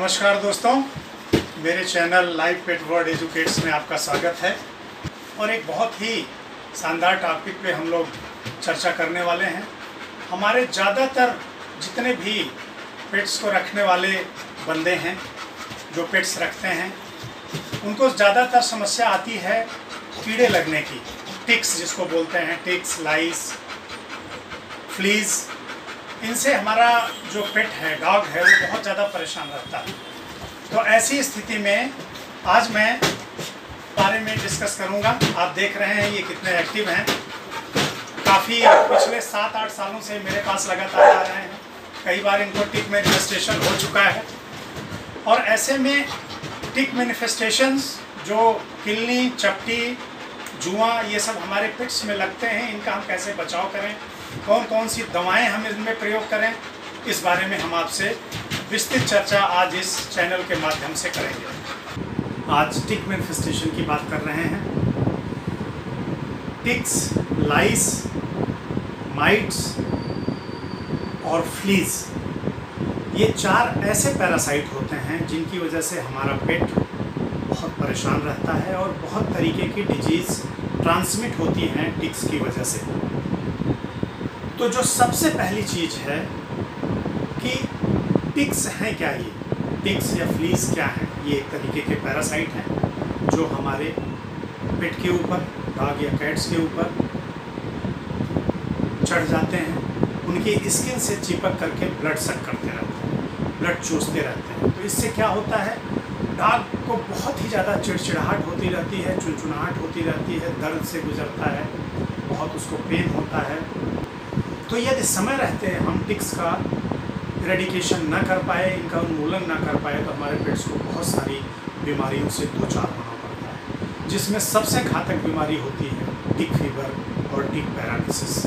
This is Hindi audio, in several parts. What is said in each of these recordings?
नमस्कार दोस्तों, मेरे चैनल लाइव पेट वर्ल्ड एजुकेट्स में आपका स्वागत है। और एक बहुत ही शानदार टॉपिक पे हम लोग चर्चा करने वाले हैं। हमारे ज़्यादातर जितने भी पेट्स को रखने वाले बंदे हैं, जो पेट्स रखते हैं, उनको ज़्यादातर समस्या आती है कीड़े लगने की। टिक्स जिसको बोलते हैं, टिक्स, लाइस, फ्लीज़, इनसे हमारा जो पेट है, डॉग है, वो बहुत ज़्यादा परेशान रहता है। तो ऐसी स्थिति में आज मैं बारे में डिस्कस करूंगा। आप देख रहे हैं ये कितने एक्टिव हैं। काफ़ी पिछले 7-8 सालों से मेरे पास लगातार आ रहे हैं। कई बार इनको टिक मैनिफेस्टेशन हो चुका है। और ऐसे में टिक मैनिफेस्टेशंस जो किलनी, चपटी, जुआ, ये सब हमारे पेट्स में लगते हैं, इनका हम कैसे बचाव करें, कौन कौन सी दवाएं हम इनमें प्रयोग करें, इस बारे में हम आपसे विस्तृत चर्चा आज इस चैनल के माध्यम से करेंगे। आज टिक मैनिफेस्टेशन की बात कर रहे हैं। टिक्स, लाइस, माइट्स और फ्लीज, ये 4 ऐसे पैरासाइट होते हैं जिनकी वजह से हमारा पेट बहुत परेशान रहता है और बहुत तरीके की डिजीज़ ट्रांसमिट होती हैं टिक्स की वजह से। तो जो सबसे पहली चीज़ है कि टिक्स हैं क्या, ये टिक्स या फ्लीज क्या है। ये एक तरीके के पैरासाइट हैं जो हमारे पेट के ऊपर, डॉग या कैट्स के ऊपर चढ़ जाते हैं। उनकी स्किन से चिपक करके ब्लड सक करते रहते हैं, ब्लड चूसते रहते हैं। तो इससे क्या होता है, डॉग को बहुत ही ज़्यादा चिड़चिड़ाहट होती रहती है, चुनचुनाहट होती रहती है, दर्द से गुजरता है, बहुत उसको पेन होता है। तो यदि समय रहते हम टिक्स का इरेडिकेशन न कर पाए, इनका उन्मूलन न कर पाए, तो हमारे पेट्स को बहुत सारी बीमारियों से दो चार होना पड़ता है, जिसमें सबसे घातक बीमारी होती है टिक फीवर और टिक पैरालिसिस।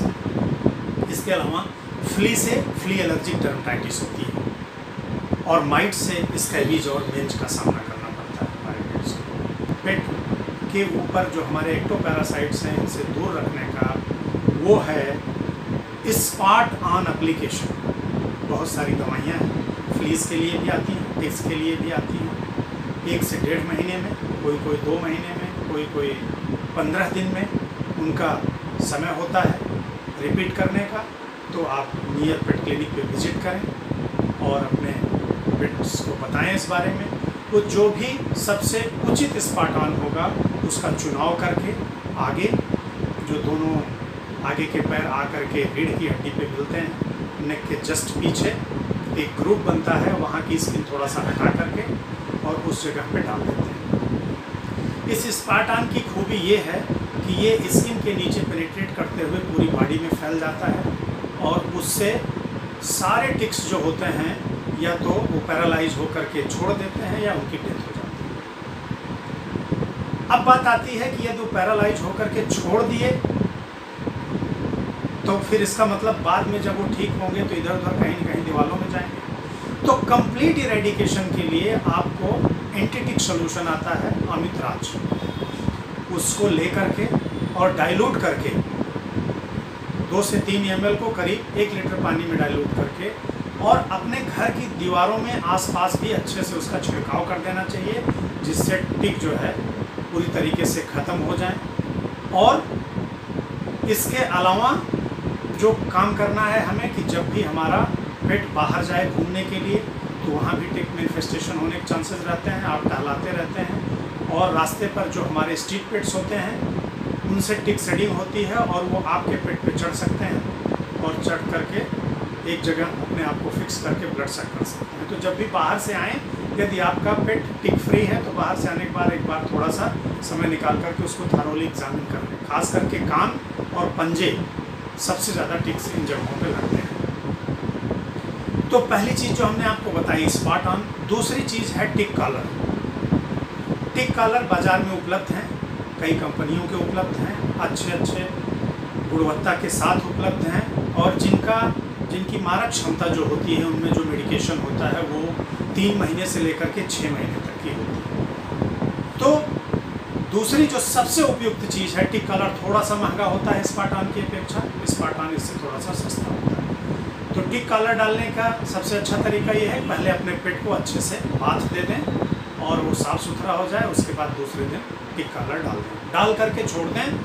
इसके अलावा फ्ली से फ्ली एलर्जिक डर्मेटाइटिस होती है और माइट से स्कैबीज और मेंज का सामना करना पड़ता है हमारे पेट्स को। पेट के ऊपर जो हमारे एक्टोपैरासाइट्स हैं, इनसे दूर रखने का वो है स्पॉट ऑन एप्लीकेशन। बहुत सारी दवाइयाँ हैं, फ्लीज के लिए भी आती हैं, टिक्स के लिए भी आती हैं। 1 से 1.5 महीने में, कोई 2 महीने में, कोई 15 दिन में उनका समय होता है रिपीट करने का। तो आप नियर पेट क्लिनिक पे विजिट करें और अपने पेट्स को बताएं इस बारे में। तो जो भी सबसे उचित स्पॉट ऑन होगा उसका चुनाव करके आगे, जो दोनों आगे के पैर आकर के रीढ़ की हड्डी पे मिलते हैं, नेक के जस्ट पीछे एक ग्रुप बनता है, वहाँ की स्किन थोड़ा सा हटा करके और उस जगह पे डाल देते हैं। इस स्पार्टान की खूबी ये है कि ये स्किन के नीचे पेनिट्रेट करते हुए पूरी बॉडी में फैल जाता है और उससे सारे टिक्स जो होते हैं या तो वो पैरालाइज होकर के छोड़ देते हैं या उनकी डेथ हो जाती है। अब बात आती है कि यदि वो पैरालाइज होकर के छोड़ दिए तो फिर इसका मतलब बाद में जब वो ठीक होंगे तो इधर उधर कहीं न कहीं दीवारों में जाएंगे। तो कंप्लीट इरेडिकेशन के लिए आपको एंटीटिक सोल्यूशन आता है अमितराज, उसको ले करके और डाइल्यूट करके 2 से 3 ml को करीब 1 लीटर पानी में डाइल्यूट करके और अपने घर की दीवारों में आसपास भी अच्छे से उसका छिड़काव कर देना चाहिए, जिससे टिक जो है पूरी तरीके से ख़त्म हो जाए। और इसके अलावा जो काम करना है हमें कि जब भी हमारा पेट बाहर जाए घूमने के लिए, तो वहाँ भी टिक मैनिफेस्टेशन होने के चांसेस रहते हैं। आप टहलाते रहते हैं और रास्ते पर जो हमारे स्ट्रीट पेट्स होते हैं उनसे टिक सेडिंग होती है और वो आपके पेट पे चढ़ सकते हैं और चढ़ करके एक जगह अपने आप को फिक्स करके ब्लड सक कर सकते हैं। तो जब भी बाहर से आएँ, यदि आपका पेट टिक फ्री है, तो बाहर से आने के बाद एक बार थोड़ा सा समय निकाल करके उसको थॉरोली एग्जामिन कर लें। खास करके कान और पंजे सबसे ज़्यादा टिक्स इन जगहों पे लगते हैं। तो पहली चीज़ जो हमने आपको बताई स्पॉट ऑन। दूसरी चीज़ है टिक कॉलर। टिक कॉलर बाज़ार में उपलब्ध हैं, कई कंपनियों के उपलब्ध हैं, अच्छे गुणवत्ता के साथ उपलब्ध हैं और जिनकी मारक क्षमता जो होती है, उनमें जो मेडिकेशन होता है वो 3 महीने से लेकर के 6 महीने तक की होती है। तो दूसरी जो सबसे उपयुक्त चीज़ है, टिक कॉलर थोड़ा सा महंगा होता है स्पार्टान की अपेक्षा, स्पार्टान इससे थोड़ा सा सस्ता होता है। तो टिक कॉलर डालने का सबसे अच्छा तरीका ये है, पहले अपने पेट को अच्छे से बाथ दे दें और वो साफ़ सुथरा हो जाए, उसके बाद दूसरे दिन टिक कॉलर डाल दें, डाल करके छोड़ दें।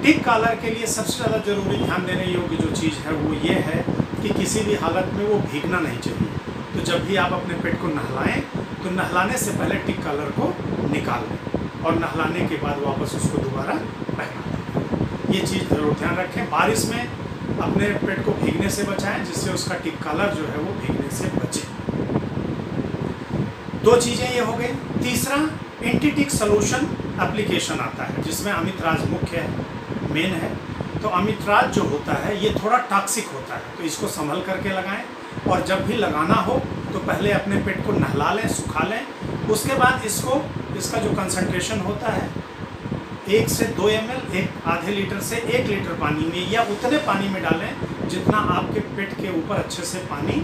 टिक कॉलर के लिए सबसे ज़्यादा ज़रूरी ध्यान देने योग्य जो चीज़ है वो ये है कि किसी भी हालत में वो भीगना नहीं चाहिए। तो जब भी आप अपने पेट को नहलाएं तो नहलाने से पहले टिक कॉलर को निकाल लें और नहलाने के बाद वापस उसको दोबारा पहना दें। ये चीज़ ज़रूर ध्यान रखें। बारिश में अपने पेट को भीगने से बचाएं, जिससे उसका टिक कॉलर जो है वो भीगने से बचे। दो चीज़ें ये हो गई। तीसरा, एंटीटिक सोल्यूशन एप्लीकेशन आता है जिसमें अमितराज मुख्य है, मेन है। तो अमितराज जो होता है ये थोड़ा टॉक्सिक होता है, तो इसको संभल करके लगाएं और जब भी लगाना हो तो पहले अपने पेट को नहला लें, सुखा लें। उसके बाद इसका जो कंसंट्रेशन होता है 1 से 2 ml, एक आधे लीटर से 1 लीटर पानी में या उतने पानी में डालें जितना आपके पेट के ऊपर अच्छे से पानी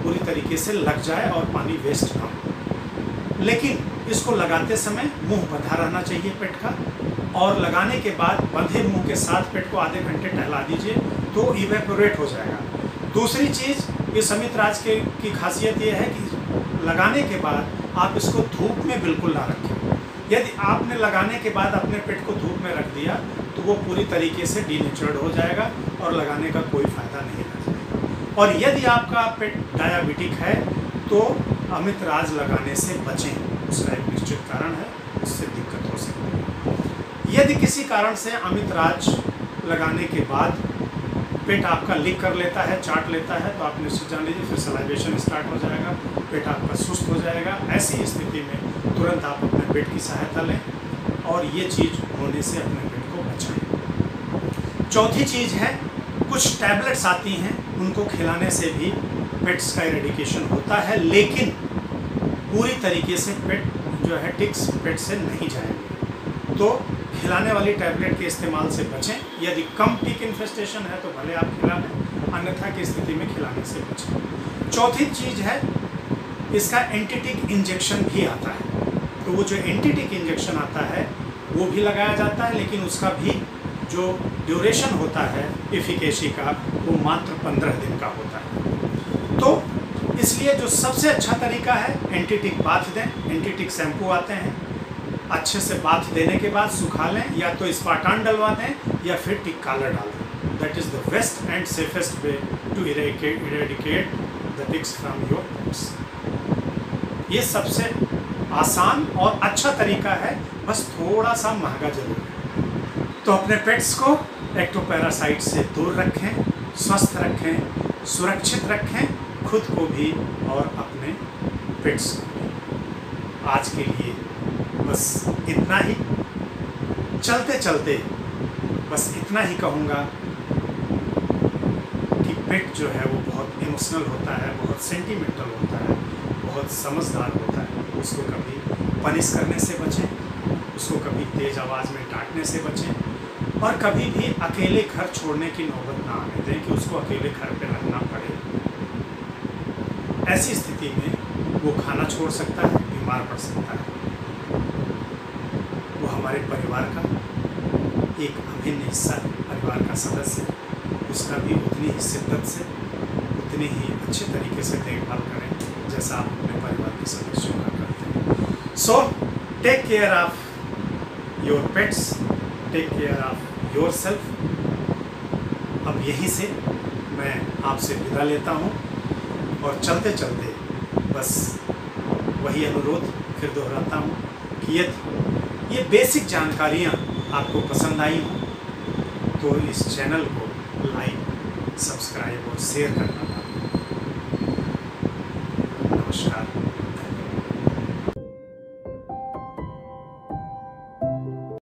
पूरी तरीके से लग जाए और पानी वेस्ट ना हो। लेकिन इसको लगाते समय मुंह बंधा रहना चाहिए पेट का, और लगाने के बाद बंधे मुंह के साथ पेट को आधे घंटे टहला दीजिए तो इवेपोरेट हो जाएगा। दूसरी चीज़ इस अमितराज की खासियत ये है कि लगाने के बाद आप इसको धूप में बिल्कुल ना रखें। यदि आपने लगाने के बाद अपने पेट को धूप में रख दिया तो वो पूरी तरीके से डीनेचर्ड हो जाएगा और लगाने का कोई फ़ायदा नहीं रहेगा। और यदि आपका पेट डायबिटिक है तो अमितराज लगाने से बचें, उसका एक निश्चित कारण है, उससे दिक्कत हो सकती है। यदि किसी कारण से अमितराज लगाने के बाद पेट आपका लीक कर लेता है, चाट लेता है, तो आप निश्चित जान लीजिए फिर सलाइवेशन स्टार्ट हो जाएगा, पेट आपका सुस्त हो जाएगा। ऐसी स्थिति में तुरंत आप अपने पेट की सहायता लें और ये चीज़ होने से अपने पेट को बचाएं। चौथी चीज़ है, कुछ टैबलेट्स आती हैं, उनको खिलाने से भी पेट्स का इरेडिकेशन होता है, लेकिन पूरी तरीके से पेट जो है टिक्स पेट से नहीं जाएंगे। तो खिलाने वाली टैबलेट के इस्तेमाल से बचें। यदि कम टिक इन्फेस्टेशन है तो भले आप खिला लें, अन्यथा की स्थिति में खिलाने से बचें। चौथी चीज़ है, इसका एंटीटिक इंजेक्शन भी आता है। तो वो जो एंटीटिक इंजेक्शन आता है वो भी लगाया जाता है, लेकिन उसका भी जो ड्यूरेशन होता है एफिकेसी का वो मात्र 15 दिन का होता है। तो इसलिए जो सबसे अच्छा तरीका है, एंटीटिक बाथ दें। एंटीटिक शैम्पू आते हैं, अच्छे से बाथ देने के बाद सुखा लें, या तो स्पार्टान डलवा दें या फिर टिक कॉलर डाल दें। That is the best and safest way to eradicate the ticks from your pets. ये सबसे आसान और अच्छा तरीका है, बस थोड़ा सा महंगा जरूर है। तो अपने पेट्स को एक्टोपैरासाइट से दूर रखें, स्वस्थ रखें, सुरक्षित रखें, खुद को भी और अपने पेट्स को भी। आज के लिए बस इतना ही। चलते चलते बस इतना ही कहूँगा कि पेट जो है वो बहुत इमोशनल होता है, बहुत सेंटिमेंटल होता है, बहुत समझदार होता है। उसको कभी पनिश करने से बचें, उसको कभी तेज़ आवाज़ में डांटने से बचें, और कभी भी अकेले घर छोड़ने की नौबत ना आने दें कि उसको अकेले घर पे रहना पड़े। ऐसी स्थिति में वो खाना छोड़ सकता है, बीमार पड़ सकता है। वो हमारे परिवार का एक अभिन्न हिस्सा है, परिवार का सदस्य है। उसका भी उतनी ही शिद्दत से, उतनी ही अच्छे तरीके से देखभाल करें जैसा आप अपने परिवार के सदस्यों का करते हैं। So take care of your pets, take care of your self. अब यहीं से मैं आपसे विदा लेता हूँ और चलते चलते बस वही अनुरोध फिर दोहराता हूँ कि यदि ये बेसिक जानकारियाँ आपको पसंद आई हों तो इस चैनल को लाइक, सब्सक्राइब और शेयर करना ना भूलें। नमस्कार।